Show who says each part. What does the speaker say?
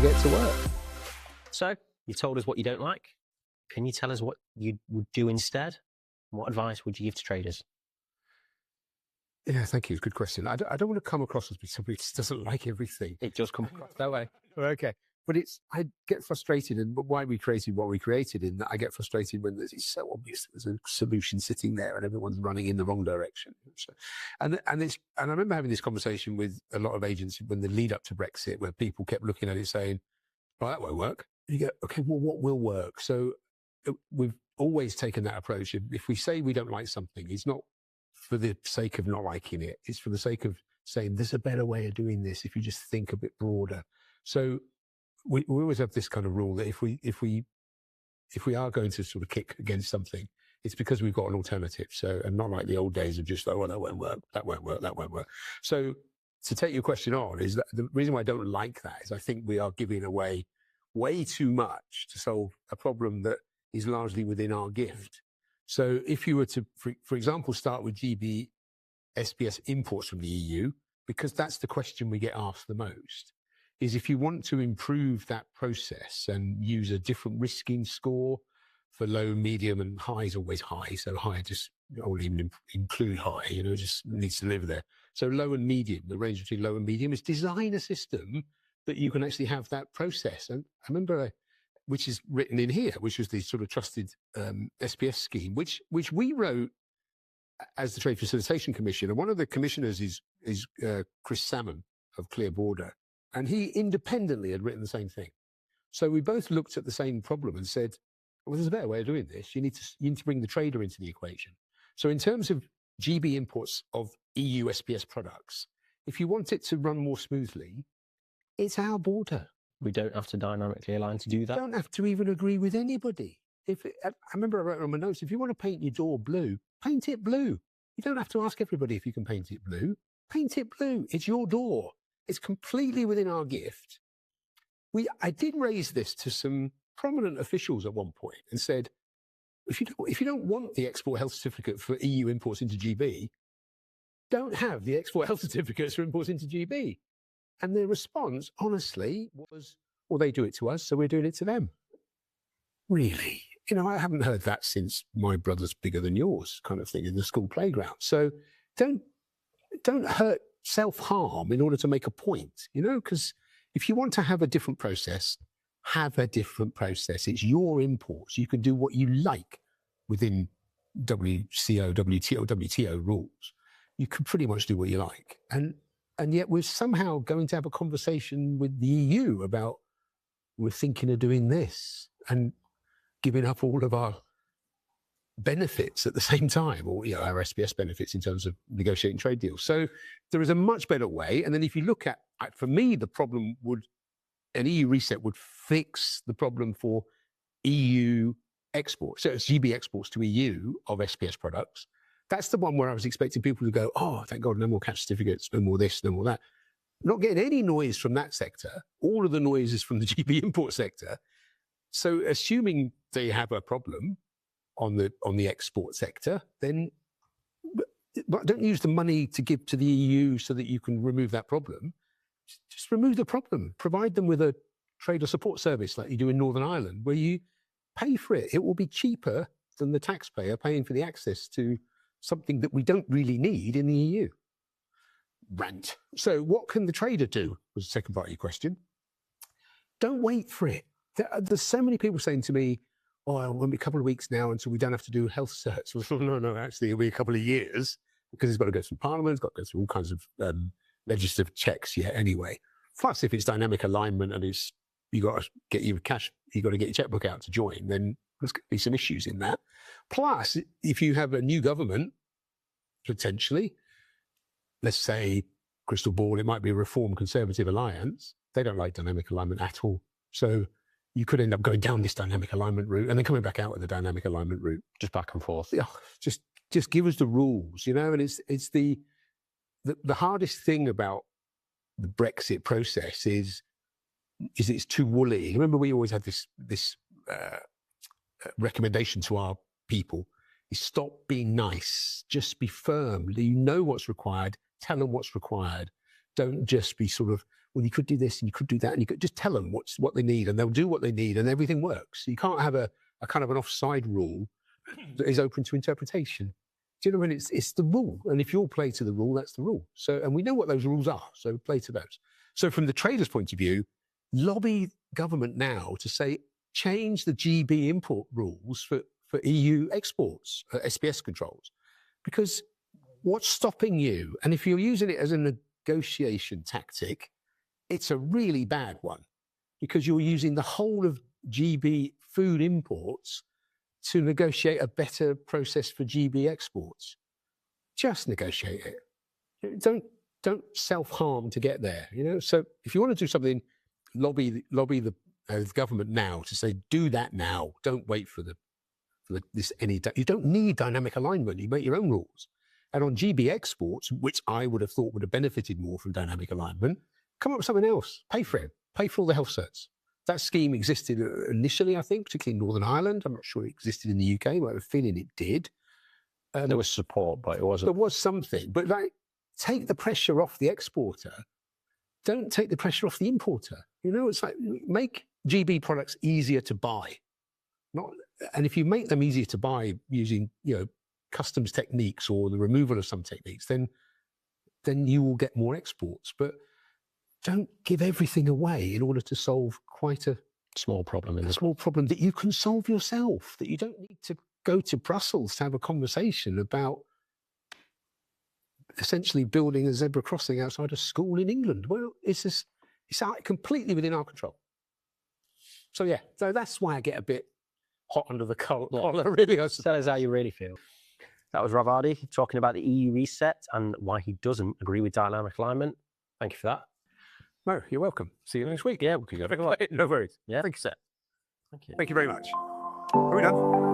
Speaker 1: get to work.
Speaker 2: So, you told us what you don't like. Can you tell us what you would do instead? What advice would you give to traders?
Speaker 1: Yeah, thank you. Good question. I don't want to come across as somebody who just doesn't like everything.
Speaker 2: It does come across
Speaker 1: that way. Okay. But I get frustrated, and why we created what we created, in that I get frustrated when it's so obvious there's a solution sitting there and everyone's running in the wrong direction. So, and I remember having this conversation with a lot of agents when the lead up to Brexit, where people kept looking at it saying, "Well, that won't work." And you go, "Okay, well, what will work?" So we've always taken that approach. If we say we don't like something, it's not for the sake of not liking it. It's for the sake of saying there's a better way of doing this if you just think a bit broader. So we always have this kind of rule that if we are going to sort of kick against something, it's because we've got an alternative. So, and not like the old days of just, oh, well, that won't work, that won't work, that won't work. So to take your question on, is that the reason why I don't like that is I think we are giving away way too much to solve a problem that is largely within our gift. So if you were to, for example, start with GB SPS imports from the EU, because that's the question we get asked the most, is if you want to improve that process and use a different risking score for low, medium, and high is always high. So high just, I won't even include high, just needs to live there. So low and medium, the range between low and medium, is design a system that you can actually have that process. And I remember, which is written in here, which was the sort of trusted SPS scheme, which we wrote as the Trade Facilitation Commission. And one of the commissioners is Chris Salmon of Clear Border. And he independently had written the same thing. So we both looked at the same problem and said, well, there's a better way of doing this. You need to bring the trader into the equation. So in terms of GB imports of EU SPS products, if you want it to run more smoothly, it's our border.
Speaker 2: We don't have to dynamically align to do that.
Speaker 1: You don't have to even agree with anybody. I remember I wrote on my notes, if you want to paint your door blue, paint it blue. You don't have to ask everybody if you can paint it blue. Paint it blue. It's your door. It's completely within our gift. I did raise this to some prominent officials at one point and said, if you don't want the export health certificate for EU imports into GB, don't have the export health certificates for imports into GB. And their response, honestly, was, well, they do it to us, so we're doing it to them. Really? I haven't heard that since my brother's bigger than yours kind of thing in the school playground. So don't hurt self-harm in order to make a point, because if you want to have a different process, have a different process. It's your imports. You can do what you like within WCO, WTO, WTO rules. You can pretty much do what you like. And yet we're somehow going to have a conversation with the EU about we're thinking of doing this and giving up all of our benefits at the same time, or our SPS benefits in terms of negotiating trade deals. So there is a much better way. And then if you look at, for me, the problem an EU reset would fix the problem for EU exports. So it's GB exports to EU of SPS products. That's the one where I was expecting people to go, oh, thank God, no more catch certificates, no more this, no more that. Not getting any noise from that sector. All of the noise is from the GB import sector. So assuming they have a problem on the export sector, then don't use the money to give to the EU so that you can remove that problem. Just remove the problem. Provide them with a trader support service like you do in Northern Ireland, where you pay for it. It will be cheaper than the taxpayer paying for the access to something that we don't really need in the EU. Rant. So what can the trader do, was the second part of your question. Don't wait for it. There's so many people saying to me, oh, it will be a couple of weeks now until we don't have to do health certs. Well, no, actually, it'll be a couple of years because it's got to go through Parliament, it's got to go through all kinds of legislative checks yet anyway. Plus, if it's dynamic alignment and you got to get your cash, you got to get your checkbook out to join, then there's going to be some issues in that. Plus, if you have a new government, potentially, let's say, crystal ball, it might be a Reform Conservative alliance. They don't like dynamic alignment at all. So you could end up going down this dynamic alignment route and then coming back out with the dynamic alignment route.
Speaker 2: Just back and forth.
Speaker 1: Yeah, just give us the rules, and it's the hardest thing about the Brexit process is it's too woolly. Remember, we always had this recommendation to our people is stop being nice, just be firm. You know what's required, tell them what's required. Don't just be sort of well, you could do this and you could do that, and you could just tell them what they need, and they'll do what they need, and everything works. You can't have a kind of an offside rule that is open to interpretation. Do you know what I mean? It's the rule, and if you'll play to the rule, that's the rule. So, and we know what those rules are, so play to those. So, from the trader's point of view, lobby government now to say change the GB import rules for EU exports, SPS controls, because what's stopping you? And if you're using it as a negotiation tactic, it's a really bad one, because you're using the whole of GB food imports to negotiate a better process for GB exports. Just negotiate it. Don't self-harm to get there. You know. So if you want to do something, lobby the government now to say do that now. Don't wait for you don't need dynamic alignment. You make your own rules. And on GB exports, which I would have thought would have benefited more from dynamic alignment, come up with something else. Pay for it. Pay for all the health certs. That scheme existed initially, I think, particularly in Northern Ireland. I'm not sure it existed in the UK, but I have a feeling it did.
Speaker 2: There was support, but it wasn't.
Speaker 1: There was something. But like, take the pressure off the exporter. Don't take the pressure off the importer. You know, it's like make GB products easier to buy. And if you make them easier to buy using, customs techniques or the removal of some techniques, then you will get more exports. But don't give everything away in order to solve quite a
Speaker 2: small problem.
Speaker 1: Small problem that you can solve yourself, that you don't need to go to Brussels to have a conversation about essentially building a zebra crossing outside a school in England. Well, it's out completely within our control. So yeah, so that's why I get a bit hot under the collar, really.
Speaker 2: Tell us how you really feel. That was Rob Hardy talking about the EU reset and why he doesn't agree with dynamic alignment. Thank you for that.
Speaker 1: No, you're welcome. See you next week.
Speaker 2: Yeah, we can go.
Speaker 1: No worries.
Speaker 2: Yeah, thank you, sir.
Speaker 1: Thank you very much. Are we done?